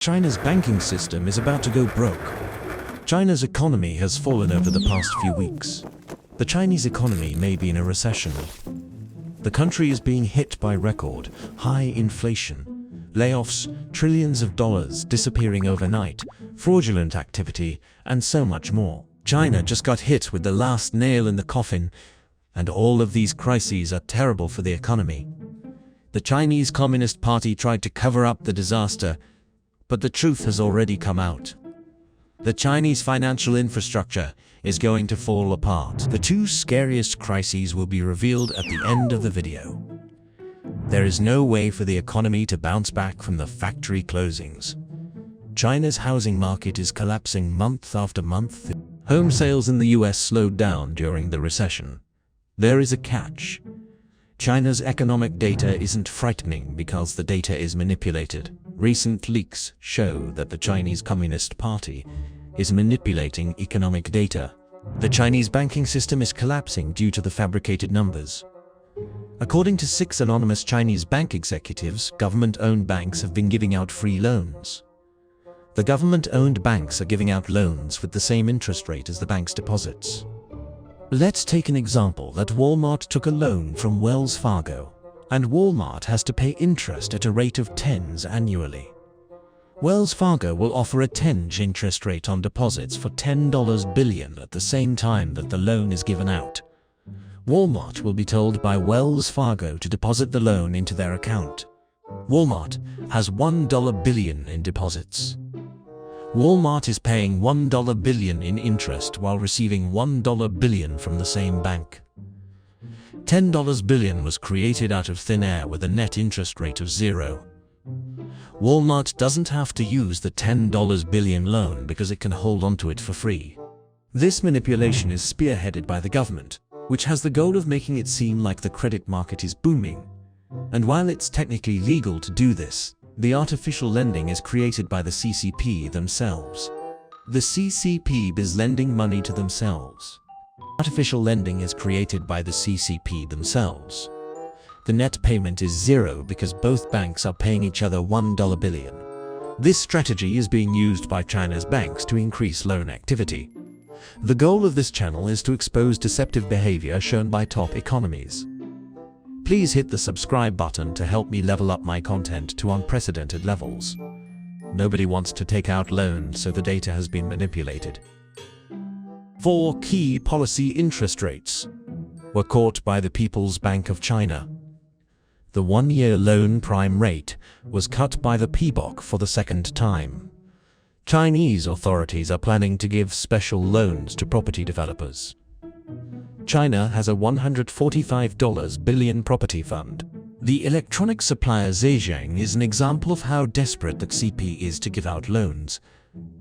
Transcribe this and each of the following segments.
China's banking system is about to go broke. China's economy has fallen over the past few weeks. The Chinese economy may be in a recession. The country is being hit by record high inflation, layoffs, trillions of dollars disappearing overnight, fraudulent activity, and so much more. China just got hit with the last nail in the coffin, and all of these crises are terrible for the economy. The Chinese Communist Party tried to cover up the disaster, but the truth has already come out. The Chinese financial infrastructure is going to fall apart. The two scariest crises will be revealed at the end of the video. There is no way for the economy to bounce back from the factory closings. China's housing market is collapsing month after month. Home sales in the US slowed down during the recession. There is a catch. China's economic data isn't frightening because the data is manipulated. Recent leaks show that the Chinese Communist Party is manipulating economic data. The Chinese banking system is collapsing due to the fabricated numbers. According to 6 anonymous Chinese bank executives, government-owned banks have been giving out free loans. The government-owned banks are giving out loans with the same interest rate as the bank's deposits. Let's take an example that Walmart took a loan from Wells Fargo, and Walmart has to pay interest at a rate of 10s annually. Wells Fargo will offer a 10% interest rate on deposits for $10 billion at the same time that the loan is given out. Walmart will be told by Wells Fargo to deposit the loan into their account. Walmart has $1 billion in deposits. Walmart is paying $1 billion in interest while receiving $1 billion from the same bank. $10 billion was created out of thin air with a net interest rate of 0. Walmart doesn't have to use the $10 billion loan because it can hold onto it for free. This manipulation is spearheaded by the government, which has the goal of making it seem like the credit market is booming. And while it's technically legal to do this, the artificial lending is created by the CCP themselves. The CCP is lending money to themselves. Artificial lending is created by the CCP themselves. The net payment is 0 because both banks are paying each other $1 billion. This strategy is being used by China's banks to increase loan activity. The goal of this channel is to expose deceptive behavior shown by top economies. Please hit the subscribe button to help me level up my content to unprecedented levels. Nobody wants to take out loans, so the data has been manipulated. 4 key policy interest rates were caught by the People's Bank of China. The 1-year loan prime rate was cut by the PBOC for the second time. Chinese authorities are planning to give special loans to property developers. China has a $145 billion property fund. The electronic supplier Zhejiang is an example of how desperate the CP is to give out loans.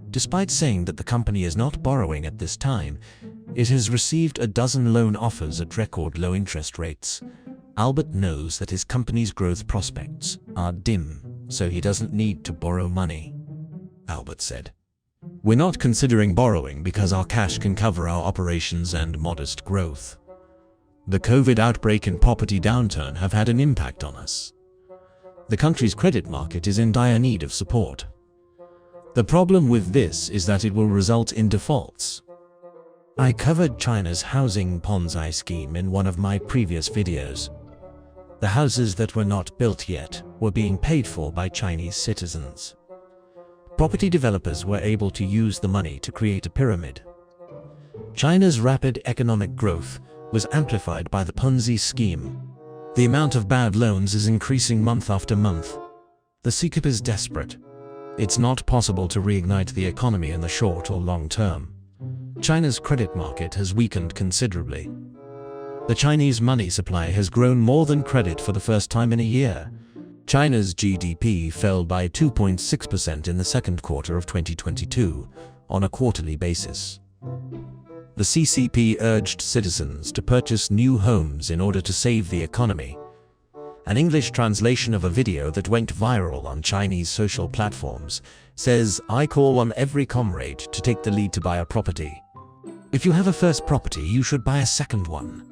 Despite saying that the company is not borrowing at this time, it has received a dozen loan offers at record low interest rates. Albert knows that his company's growth prospects are dim, so he doesn't need to borrow money. Albert said, "We're not considering borrowing because our cash can cover our operations and modest growth. The COVID outbreak and property downturn have had an impact on us. The country's credit market is in dire need of support. The problem with this is that it will result in defaults." I covered China's housing Ponzi scheme in one of my previous videos. The houses that were not built yet were being paid for by Chinese citizens. Property developers were able to use the money to create a pyramid. China's rapid economic growth was amplified by the Ponzi scheme. The amount of bad loans is increasing month after month. The CCP is desperate. It's not possible to reignite the economy in the short or long term. China's credit market has weakened considerably. The Chinese money supply has grown more than credit for the first time in a year. China's GDP fell by 2.6% in the second quarter of 2022 on a quarterly basis. The CCP urged citizens to purchase new homes in order to save the economy. An English translation of a video that went viral on Chinese social platforms says, "I call on every comrade to take the lead to buy a property. If you have a first property, you should buy a second one.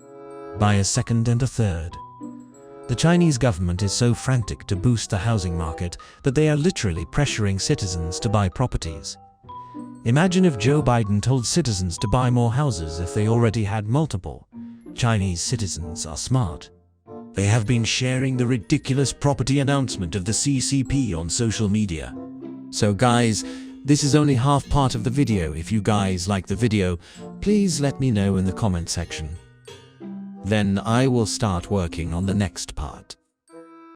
Buy a second and a third. The Chinese government is so frantic to boost the housing market that they are literally pressuring citizens to buy properties. Imagine if Joe Biden told citizens to buy more houses if they already had multiple. Chinese citizens are smart. They have been sharing the ridiculous property announcement of the CCP on social media. So guys, this is only half part of the video. If you guys like the video, please let me know in the comment section. Then I will start working on the next part.